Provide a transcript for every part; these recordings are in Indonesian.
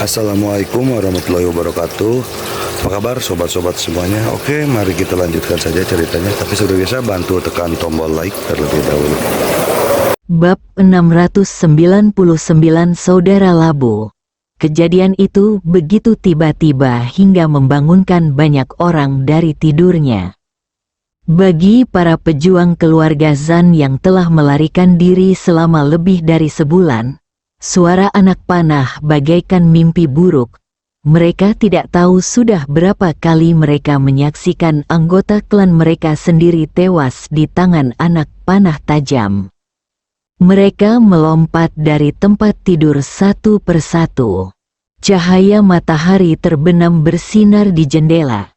Assalamualaikum warahmatullahi wabarakatuh. Apa kabar sobat-sobat semuanya? Oke, mari kita lanjutkan saja ceritanya. Tapi seperti biasa bantu tekan tombol like terlebih dahulu. Bab 699 Saudara Labu. Kejadian itu begitu tiba-tiba hingga membangunkan banyak orang dari tidurnya. Bagi para pejuang keluarga Zan yang telah melarikan diri selama lebih dari sebulan, suara anak panah bagaikan mimpi buruk. Mereka tidak tahu sudah berapa kali mereka menyaksikan anggota klan mereka sendiri tewas di tangan anak panah tajam. Mereka melompat dari tempat tidur satu persatu. Cahaya matahari terbenam bersinar di jendela.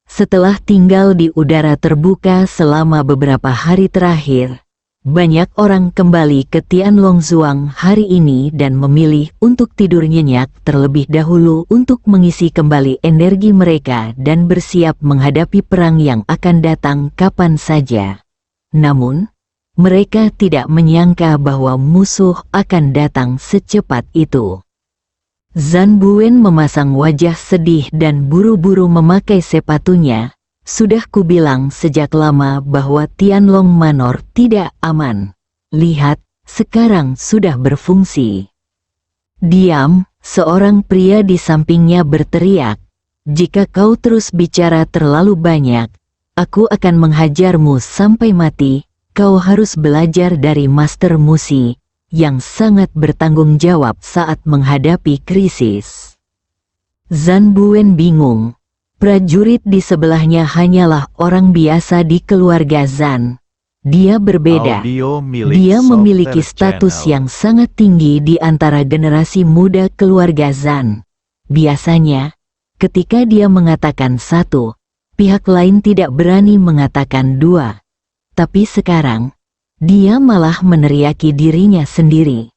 Setelah tinggal di udara terbuka selama beberapa hari terakhir, banyak orang kembali ke Tianlongzuang hari ini dan memilih untuk tidur nyenyak terlebih dahulu untuk mengisi kembali energi mereka dan bersiap menghadapi perang yang akan datang kapan saja. Namun, mereka tidak menyangka bahwa musuh akan datang secepat itu. Zan Buwen memasang wajah sedih dan buru-buru memakai sepatunya. Sudah kubilang sejak lama bahwa Tianlong Manor tidak aman. Lihat, sekarang sudah berfungsi. Diam, seorang pria di sampingnya berteriak. Jika kau terus bicara terlalu banyak, aku akan menghajarmu sampai mati. Kau harus belajar dari Master Musi, yang sangat bertanggung jawab saat menghadapi krisis. Zan Buwen bingung. Prajurit di sebelahnya hanyalah orang biasa di keluarga Zan. Dia berbeda. Dia memiliki status yang sangat tinggi di antara generasi muda keluarga Zan. Biasanya, ketika dia mengatakan satu, pihak lain tidak berani mengatakan dua. Tapi sekarang, dia malah meneriaki dirinya sendiri.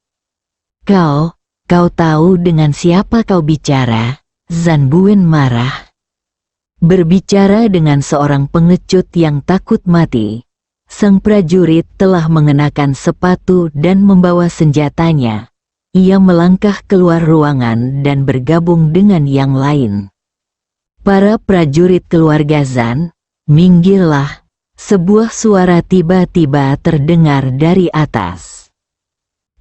Kau tahu dengan siapa kau bicara? Zan Buwen marah. Berbicara dengan seorang pengecut yang takut mati. Sang prajurit telah mengenakan sepatu dan membawa senjatanya. Ia melangkah keluar ruangan dan bergabung dengan yang lain. Para prajurit keluarga Zan, minggirlah. Sebuah suara tiba-tiba terdengar dari atas.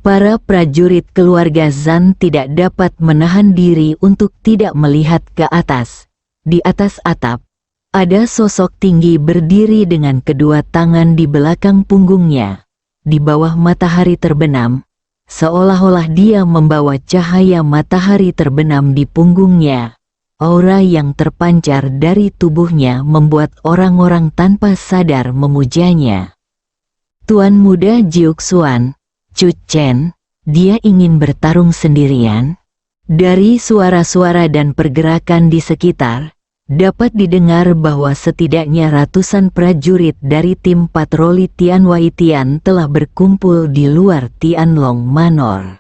Para prajurit keluarga Zan tidak dapat menahan diri untuk tidak melihat ke atas. Di atas atap, ada sosok tinggi berdiri dengan kedua tangan di belakang punggungnya. Di bawah matahari terbenam, seolah-olah dia membawa cahaya matahari terbenam di punggungnya. Aura yang terpancar dari tubuhnya membuat orang-orang tanpa sadar memujanya. Tuan muda Jiuxuan, Chu Chen, dia ingin bertarung sendirian? Dari suara-suara dan pergerakan di sekitar, dapat didengar bahwa setidaknya ratusan prajurit dari tim patroli Tianwaitian telah berkumpul di luar Tianlong Manor.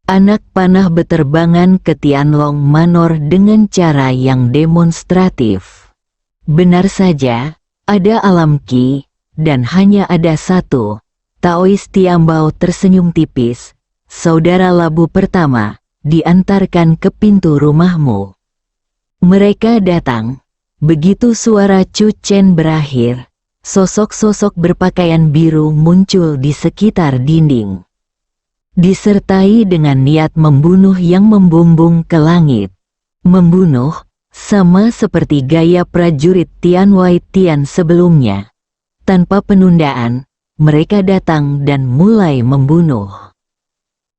Anak panah beterbangan ke Tianlong Manor dengan cara yang demonstratif. Benar saja, ada alam ki, dan hanya ada satu. Taois Tiambao tersenyum tipis. Saudara Labu pertama, diantarkan ke pintu rumahmu. Mereka datang. Begitu suara Chu Chen berakhir, sosok-sosok berpakaian biru muncul di sekitar dinding. Disertai dengan niat membunuh yang membumbung ke langit. Membunuh, sama seperti gaya prajurit Tianwaitian sebelumnya. Tanpa penundaan, mereka datang dan mulai membunuh.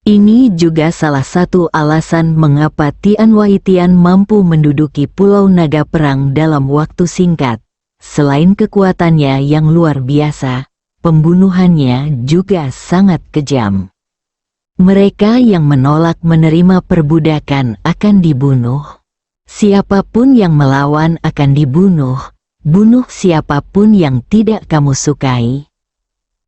Ini juga salah satu alasan mengapa Tianwaitian mampu menduduki Pulau Naga Perang dalam waktu singkat. Selain kekuatannya yang luar biasa, pembunuhannya juga sangat kejam. Mereka yang menolak menerima perbudakan akan dibunuh. Siapapun yang melawan akan dibunuh. Bunuh siapapun yang tidak kamu sukai.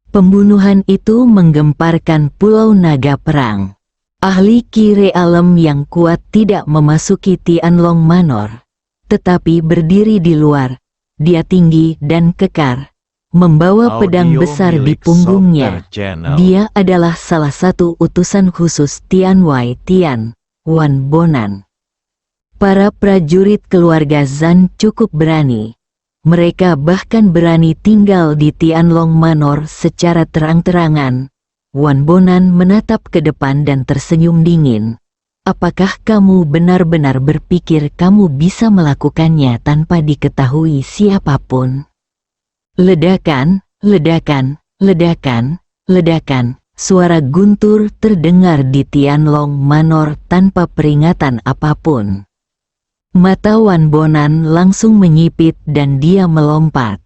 Pembunuhan itu menggemparkan Pulau Naga Perang. Ahli ki realem yang kuat tidak memasuki Tianlong Manor, tetapi berdiri di luar. Dia tinggi dan kekar. membawa pedang besar di punggungnya. Dia adalah salah satu utusan khusus Tianwaitian. Wan Bonan. Para prajurit keluarga Zan cukup berani. Mereka bahkan berani tinggal di Tianlong Manor secara terang-terangan. Wan Bonan menatap ke depan dan tersenyum dingin. Apakah kamu benar-benar berpikir kamu bisa melakukannya tanpa diketahui siapapun? Ledakan, ledakan, ledakan, ledakan. Suara guntur terdengar di Tianlong Manor tanpa peringatan apapun. Mata Wan Bonan langsung menyipit dan dia melompat.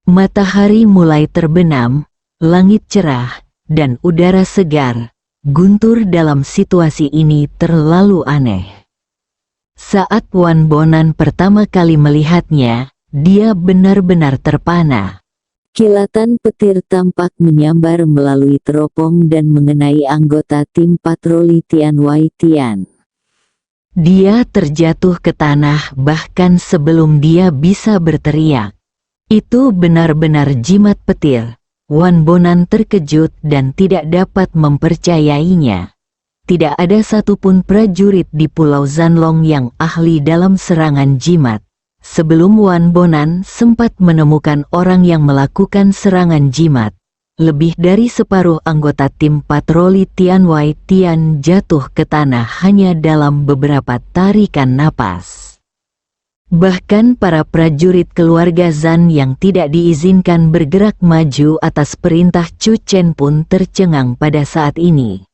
Matahari mulai terbenam, langit cerah, dan udara segar. Guntur dalam situasi ini terlalu aneh. Saat Wan Bonan pertama kali melihatnya, dia benar-benar terpana. Kilatan petir tampak menyambar melalui teropong dan mengenai anggota tim patroli Tian Wai Tian. Dia terjatuh ke tanah bahkan sebelum dia bisa berteriak. Itu benar-benar jimat petir. Wan Bonan terkejut dan tidak dapat mempercayainya. Tidak ada satupun prajurit di Pulau Zanlong yang ahli dalam serangan jimat. Sebelum Wan Bonan sempat menemukan orang yang melakukan serangan jimat, lebih dari separuh anggota tim patroli Tian Wai Tian jatuh ke tanah hanya dalam beberapa tarikan napas. Bahkan para prajurit keluarga Zan yang tidak diizinkan bergerak maju atas perintah Chu Chen pun tercengang pada saat ini.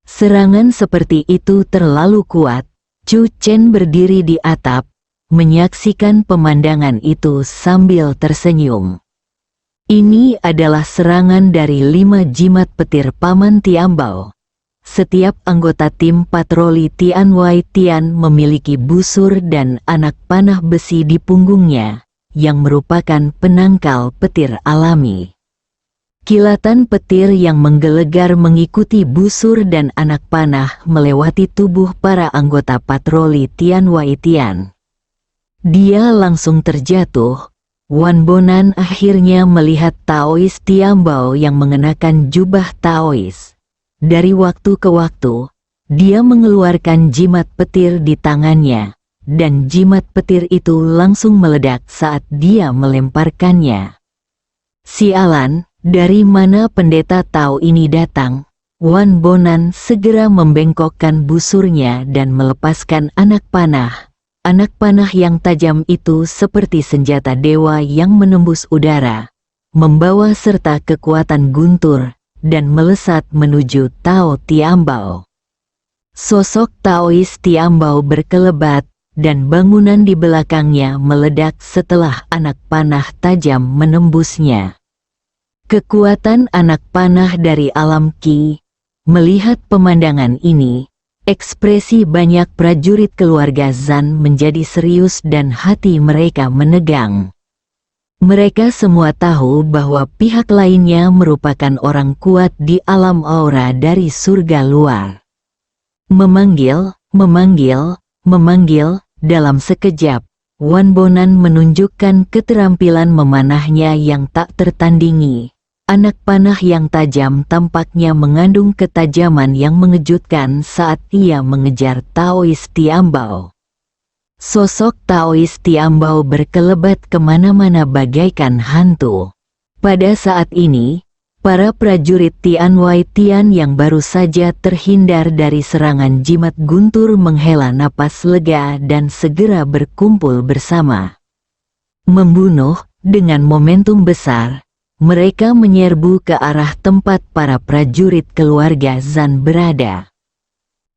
Serangan seperti itu terlalu kuat. Chu Chen berdiri di atap, menyaksikan pemandangan itu sambil tersenyum. Ini adalah serangan dari 5 jimat petir Paman Tiambao. Setiap anggota tim patroli Tian Wai Tian memiliki busur dan anak panah besi di punggungnya, yang merupakan penangkal petir alami. Kilatan petir yang menggelegar mengikuti busur dan anak panah melewati tubuh para anggota patroli Tian Wai Tian. Dia langsung terjatuh. Wan Bonan akhirnya melihat Taois Tiambao yang mengenakan jubah Taois. Dari waktu ke waktu, dia mengeluarkan jimat petir di tangannya, dan jimat petir itu langsung meledak saat dia melemparkannya. Sialan, dari mana pendeta Tao ini datang? Wan Bonan segera membengkokkan busurnya dan melepaskan anak panah. Anak panah yang tajam itu seperti senjata dewa yang menembus udara, membawa serta kekuatan guntur, dan melesat menuju Tao Tiambao. Sosok Taois Tiambao berkelebat, dan bangunan di belakangnya meledak setelah anak panah tajam menembusnya. Kekuatan anak panah dari alam Qi. Melihat pemandangan ini, ekspresi banyak prajurit keluarga Zan menjadi serius dan hati mereka menegang. Mereka semua tahu bahwa pihak lainnya merupakan orang kuat di alam aura dari surga luar. Memanggil, memanggil, memanggil, dalam sekejap, Wan Bonan menunjukkan keterampilan memanahnya yang tak tertandingi. Anak panah yang tajam tampaknya mengandung ketajaman yang mengejutkan saat ia mengejar Taois Tiambao. Sosok Taois Tiambao berkelebat kemana-mana bagaikan hantu. Pada saat ini, para prajurit Tian Wai Tian yang baru saja terhindar dari serangan jimat guntur menghela napas lega dan segera berkumpul bersama. Membunuh, dengan momentum besar, mereka menyerbu ke arah tempat para prajurit keluarga Zan berada.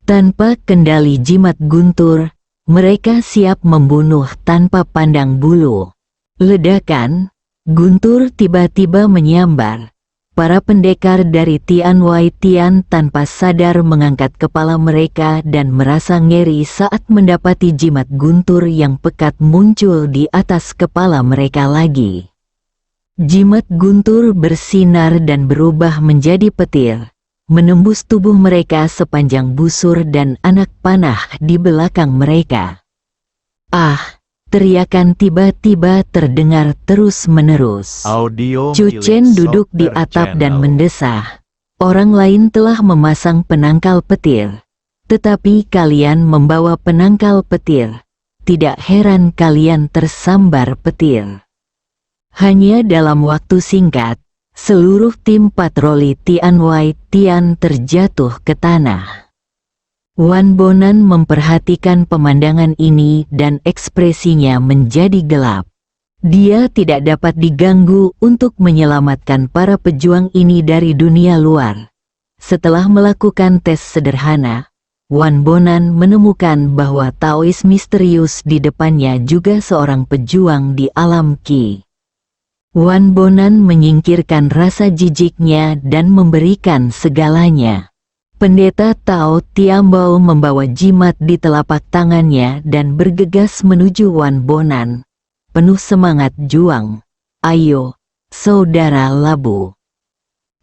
Tanpa kendali jimat guntur, mereka siap membunuh tanpa pandang bulu. Ledakan, guntur tiba-tiba menyambar. Para pendekar dari Tian Wai Tian tanpa sadar mengangkat kepala mereka dan merasa ngeri saat mendapati jimat guntur yang pekat muncul di atas kepala mereka lagi. Jimat guntur bersinar dan berubah menjadi petir, menembus tubuh mereka sepanjang busur dan anak panah di belakang mereka. Ah! Teriakan tiba-tiba terdengar terus-menerus. Chu Chen duduk di atap dan mendesah. Orang lain telah memasang penangkal petir. Tetapi kalian membawa penangkal petir. Tidak heran kalian tersambar petir. Hanya dalam waktu singkat, seluruh tim patroli Tianwai Tian terjatuh ke tanah. Wan Bonan memperhatikan pemandangan ini dan ekspresinya menjadi gelap. Dia tidak dapat diganggu untuk menyelamatkan para pejuang ini dari dunia luar. Setelah melakukan tes sederhana, Wan Bonan menemukan bahwa Taois misterius di depannya juga seorang pejuang di alam Qi. Wan Bonan menyingkirkan rasa jijiknya dan memberikan segalanya. Pendeta Tao Tiambao membawa jimat di telapak tangannya dan bergegas menuju Wan Bonan. Penuh semangat juang. Ayo, saudara labu.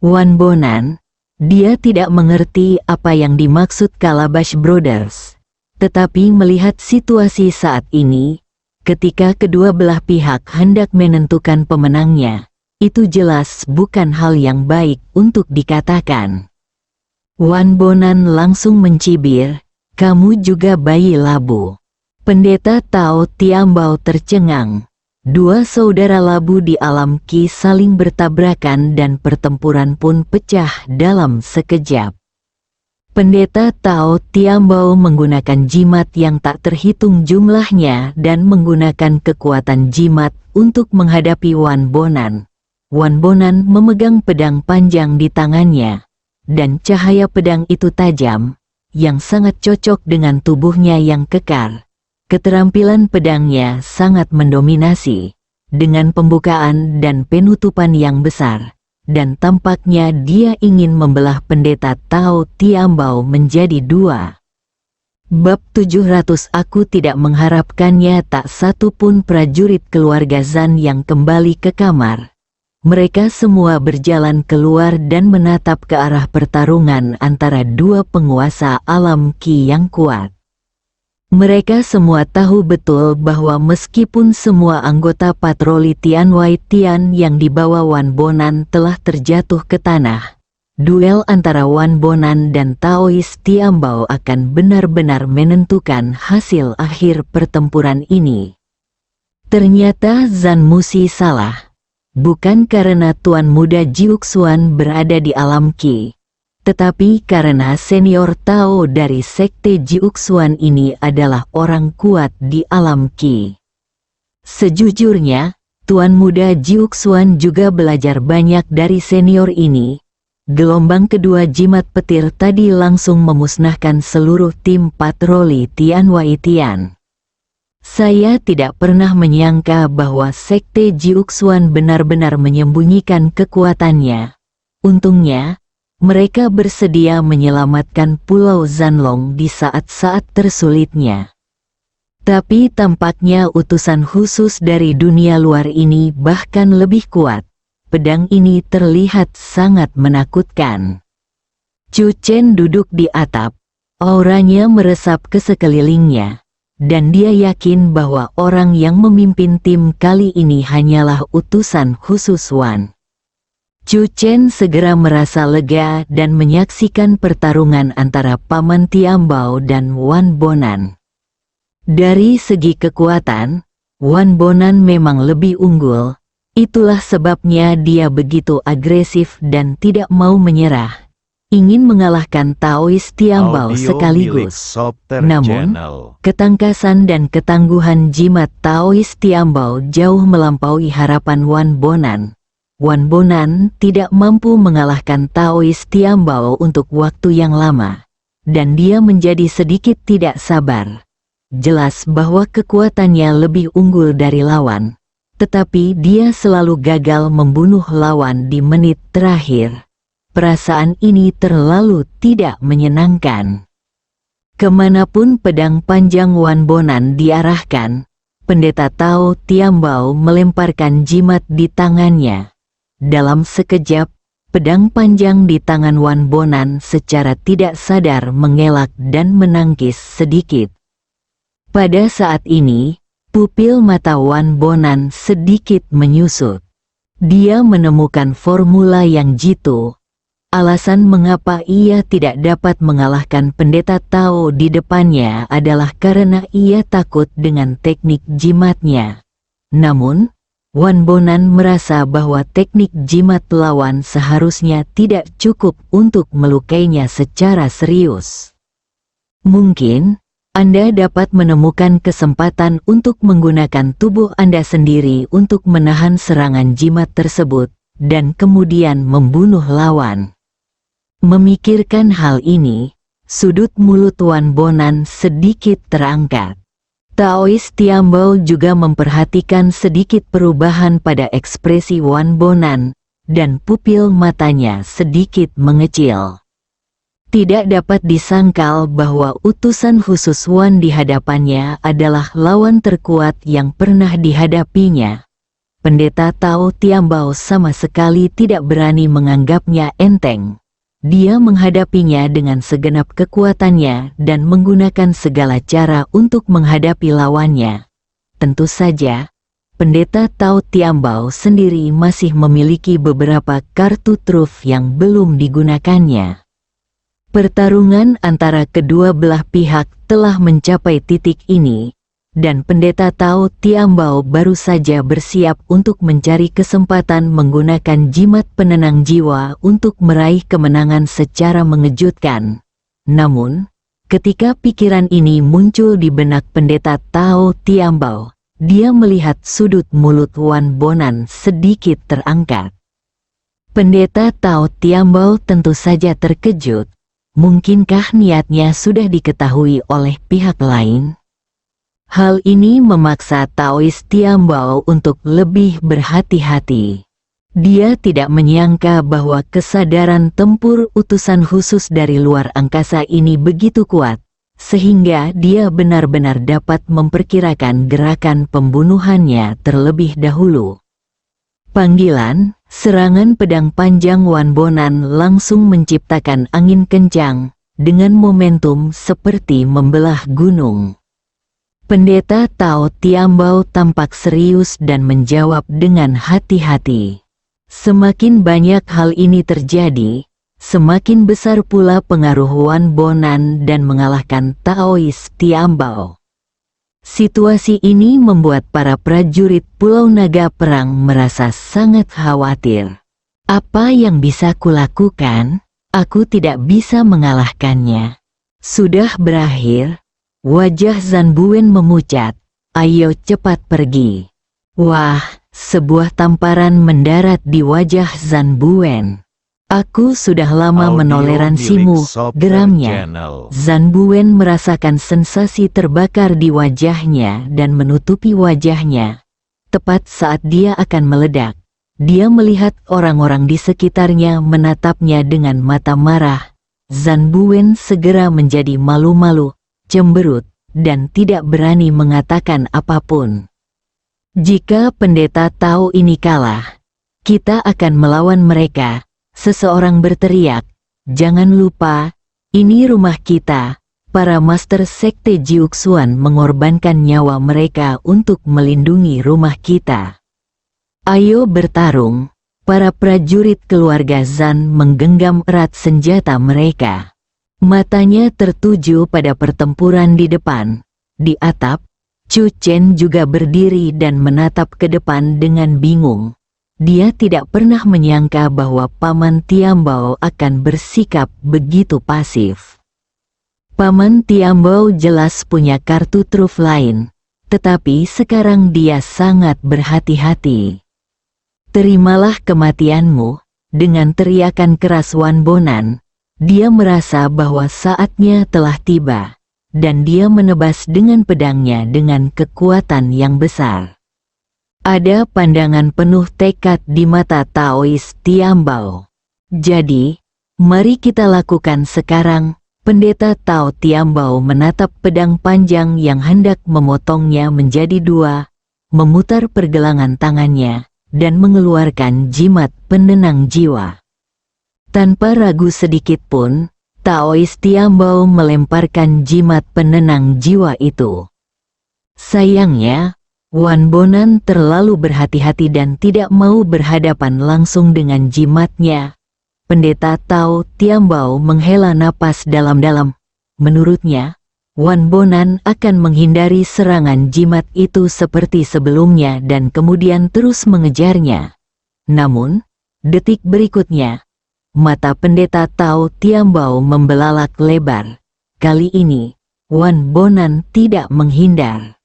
Wan Bonan, dia tidak mengerti apa yang dimaksud Calabash Brothers. Tetapi melihat situasi saat ini, ketika kedua belah pihak hendak menentukan pemenangnya, itu jelas bukan hal yang baik untuk dikatakan. Wan Bonan langsung mencibir, "Kamu juga bayi labu." Pendeta Tao Tiambao tercengang. Dua saudara labu di alam Qi saling bertabrakan dan pertempuran pun pecah dalam sekejap. Pendeta Tao Tiambao menggunakan jimat yang tak terhitung jumlahnya dan menggunakan kekuatan jimat untuk menghadapi Wan Bonan. Wan Bonan memegang pedang panjang di tangannya, dan cahaya pedang itu tajam, yang sangat cocok dengan tubuhnya yang kekar. Keterampilan pedangnya sangat mendominasi, dengan pembukaan dan penutupan yang besar, dan tampaknya dia ingin membelah pendeta Tao Tiambao menjadi dua. Bab 700. Aku tidak mengharapkannya. Tak satu pun prajurit keluarga Zan yang kembali ke kamar. Mereka semua berjalan keluar dan menatap ke arah pertarungan antara dua penguasa alam Qi yang kuat. Mereka semua tahu betul bahwa meskipun semua anggota patroli Tianwai Tian yang dibawa Wan Bonan telah terjatuh ke tanah, duel antara Wan Bonan dan Taois Tiambao akan benar-benar menentukan hasil akhir pertempuran ini. Ternyata Zan Musi salah. Bukan karena Tuan Muda Jiuxuan berada di alam Qi, tetapi karena senior Tao dari sekte Jiuxuan ini adalah orang kuat di alam Qi. Sejujurnya, Tuan Muda Jiuxuan juga belajar banyak dari senior ini. Gelombang kedua jimat petir tadi langsung memusnahkan seluruh tim patroli Tianwai Tian. Saya tidak pernah menyangka bahwa sekte Jiuxuan benar-benar menyembunyikan kekuatannya. Untungnya, mereka bersedia menyelamatkan Pulau Zanlong di saat-saat tersulitnya. Tapi tampaknya utusan khusus dari dunia luar ini bahkan lebih kuat. Pedang ini terlihat sangat menakutkan. Chu Chen duduk di atap, auranya meresap ke sekelilingnya, dan dia yakin bahwa orang yang memimpin tim kali ini hanyalah utusan khusus Wan. Chu Chen segera merasa lega dan menyaksikan pertarungan antara Paman Tiambao dan Wan Bonan. Dari segi kekuatan, Wan Bonan memang lebih unggul, itulah sebabnya dia begitu agresif dan tidak mau menyerah, ingin mengalahkan Taois Tiambao sekaligus. Namun, ketangkasan dan ketangguhan jimat Taois Tiambao jauh melampaui harapan Wan Bonan. Wan Bonan tidak mampu mengalahkan Taois Tiambao untuk waktu yang lama, dan dia menjadi sedikit tidak sabar. Jelas bahwa kekuatannya lebih unggul dari lawan, tetapi dia selalu gagal membunuh lawan di menit terakhir. Perasaan ini terlalu tidak menyenangkan. Kemanapun pedang panjang Wan Bonan diarahkan, pendeta Tao Tiambao melemparkan jimat di tangannya. Dalam sekejap, pedang panjang di tangan Wan Bonan secara tidak sadar mengelak dan menangkis sedikit. Pada saat ini, pupil mata Wan Bonan sedikit menyusut. Dia menemukan formula yang jitu. Alasan mengapa ia tidak dapat mengalahkan pendeta Tao di depannya adalah karena ia takut dengan teknik jimatnya. Namun, Wan Bonan merasa bahwa teknik jimat lawan seharusnya tidak cukup untuk melukainya secara serius. Mungkin, Anda dapat menemukan kesempatan untuk menggunakan tubuh Anda sendiri untuk menahan serangan jimat tersebut, dan kemudian membunuh lawan. Memikirkan hal ini, sudut mulut Wan Bonan sedikit terangkat. Taois Tiambao juga memperhatikan sedikit perubahan pada ekspresi Wan Bonan, dan pupil matanya sedikit mengecil. Tidak dapat disangkal bahwa utusan khusus Wan di hadapannya adalah lawan terkuat yang pernah dihadapinya. Pendeta Tao Tiambao sama sekali tidak berani menganggapnya enteng. Dia menghadapinya dengan segenap kekuatannya dan menggunakan segala cara untuk menghadapi lawannya. Tentu saja, pendeta Tao Tiambao sendiri masih memiliki beberapa kartu truf yang belum digunakannya. Pertarungan antara kedua belah pihak telah mencapai titik ini, dan pendeta Tao Tiambao baru saja bersiap untuk mencari kesempatan menggunakan jimat penenang jiwa untuk meraih kemenangan secara mengejutkan. Namun, ketika pikiran ini muncul di benak pendeta Tao Tiambao, dia melihat sudut mulut Wan Bonan sedikit terangkat. Pendeta Tao Tiambao tentu saja terkejut. Mungkinkah niatnya sudah diketahui oleh pihak lain? Hal ini memaksa Taois Tiambao untuk lebih berhati-hati. Dia tidak menyangka bahwa kesadaran tempur utusan khusus dari luar angkasa ini begitu kuat, sehingga dia benar-benar dapat memperkirakan gerakan pembunuhannya terlebih dahulu. Panggilan, serangan pedang panjang Wan Bonan langsung menciptakan angin kencang, dengan momentum seperti membelah gunung. Pendeta Tao Tiambao tampak serius dan menjawab dengan hati-hati. Semakin banyak hal ini terjadi, semakin besar pula pengaruh Wan Bonan dan mengalahkan Taois Tiambao. Situasi ini membuat para prajurit Pulau Naga Perang merasa sangat khawatir. Apa yang bisa kulakukan? Aku tidak bisa mengalahkannya. Sudah berakhir. Wajah Zan Buen memucat. Ayo cepat pergi. Wah, sebuah tamparan mendarat di wajah Zan Buen. Aku sudah lama menoleransimu, geramnya. Zan Buen merasakan sensasi terbakar di wajahnya dan menutupi wajahnya. Tepat saat dia akan meledak, dia melihat orang-orang di sekitarnya menatapnya dengan mata marah. Zan Buen segera menjadi malu-malu, cemberut, dan tidak berani mengatakan apapun. Jika pendeta Tao ini kalah, kita akan melawan mereka. Seseorang berteriak, jangan lupa, ini rumah kita. Para master sekte Jiuxuan mengorbankan nyawa mereka untuk melindungi rumah kita. Ayo bertarung. Para prajurit keluarga Zan menggenggam erat senjata mereka. Matanya tertuju pada pertempuran di depan. Di atap, Chu Chen juga berdiri dan menatap ke depan dengan bingung. Dia tidak pernah menyangka bahwa Paman Tiambao akan bersikap begitu pasif. Paman Tiambao jelas punya kartu truf lain, tetapi sekarang dia sangat berhati-hati. Terimalah kematianmu, dengan teriakan keras Wan Bonan. Dia merasa bahwa saatnya telah tiba, dan dia menebas dengan pedangnya dengan kekuatan yang besar. Ada pandangan penuh tekad di mata Taois Tiambao. Jadi, mari kita lakukan sekarang. Pendeta Tao Tiambao menatap pedang panjang yang hendak memotongnya menjadi dua, memutar pergelangan tangannya, dan mengeluarkan jimat penenang jiwa. Tanpa ragu sedikit pun, Taois Tiambao melemparkan jimat penenang jiwa itu. Sayangnya, Wan Bonan terlalu berhati-hati dan tidak mau berhadapan langsung dengan jimatnya. Pendeta Tao Tiambao menghela napas dalam-dalam. Menurutnya, Wan Bonan akan menghindari serangan jimat itu seperti sebelumnya dan kemudian terus mengejarnya. Namun, detik berikutnya, mata Pendeta Tao Tiambao membelalak lebar. Kali ini, Wan Bonan tidak menghindar.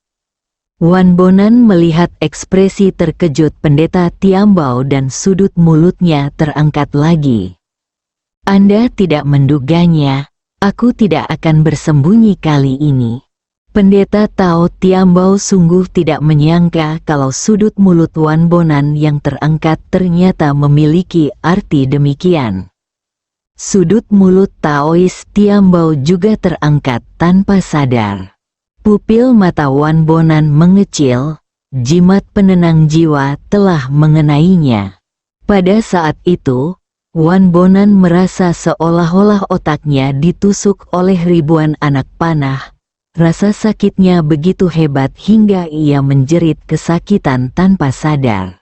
Wan Bonan melihat ekspresi terkejut Pendeta Tiambao dan sudut mulutnya terangkat lagi. Anda tidak menduganya. Aku tidak akan bersembunyi kali ini. Pendeta Tao Tiambao sungguh tidak menyangka kalau sudut mulut Wan Bonan yang terangkat ternyata memiliki arti demikian. Sudut mulut Taois Tiambao juga terangkat tanpa sadar. Pupil mata Wan Bonan mengecil, jimat penenang jiwa telah mengenainya. Pada saat itu, Wan Bonan merasa seolah-olah otaknya ditusuk oleh ribuan anak panah. Rasa sakitnya begitu hebat hingga ia menjerit kesakitan tanpa sadar.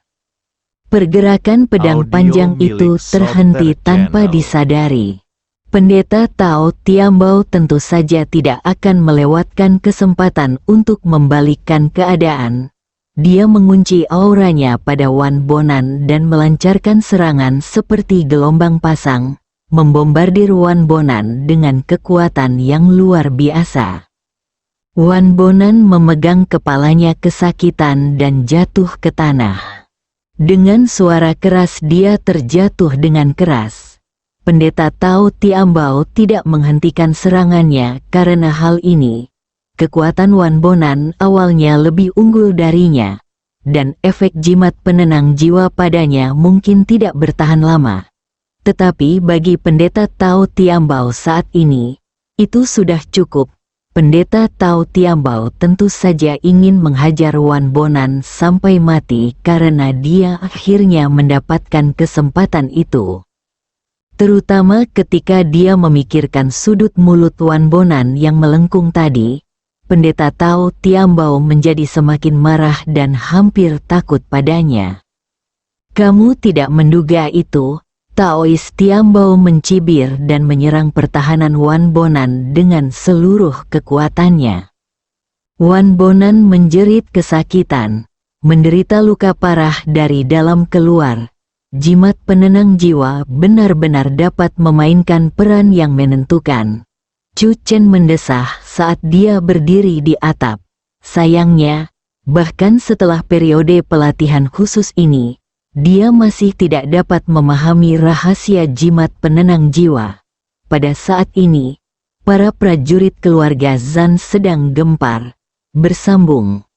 Pergerakan pedang Audio panjang milik itu terhenti Soter tanpa Channel. disadari. Pendeta Tao Tiambao tentu saja tidak akan melewatkan kesempatan untuk membalikkan keadaan. Dia mengunci auranya pada Wan Bonan dan melancarkan serangan seperti gelombang pasang, membombardir Wan Bonan dengan kekuatan yang luar biasa. Wan Bonan memegang kepalanya kesakitan dan jatuh ke tanah. Dengan suara keras dia terjatuh dengan keras. Pendeta Tao Tiambao tidak menghentikan serangannya karena hal ini. Kekuatan Wan Bonan awalnya lebih unggul darinya, dan efek jimat penenang jiwa padanya mungkin tidak bertahan lama. Tetapi bagi Pendeta Tao Tiambao saat ini, itu sudah cukup. Pendeta Tao Tiambao tentu saja ingin menghajar Wan Bonan sampai mati karena dia akhirnya mendapatkan kesempatan itu. Terutama ketika dia memikirkan sudut mulut Wan Bonan yang melengkung tadi. Pendeta Tao Tiambao menjadi semakin marah dan hampir takut padanya. Kamu tidak menduga itu, Taois Tiambao mencibir dan menyerang pertahanan Wan Bonan dengan seluruh kekuatannya. Wan Bonan menjerit kesakitan, menderita luka parah dari dalam keluar. Jimat penenang jiwa benar-benar dapat memainkan peran yang menentukan. Chu Chen mendesah saat dia berdiri di atap. Sayangnya, bahkan setelah periode pelatihan khusus ini, dia masih tidak dapat memahami rahasia jimat penenang jiwa. Pada saat ini, para prajurit keluarga Zan sedang gempar, bersambung.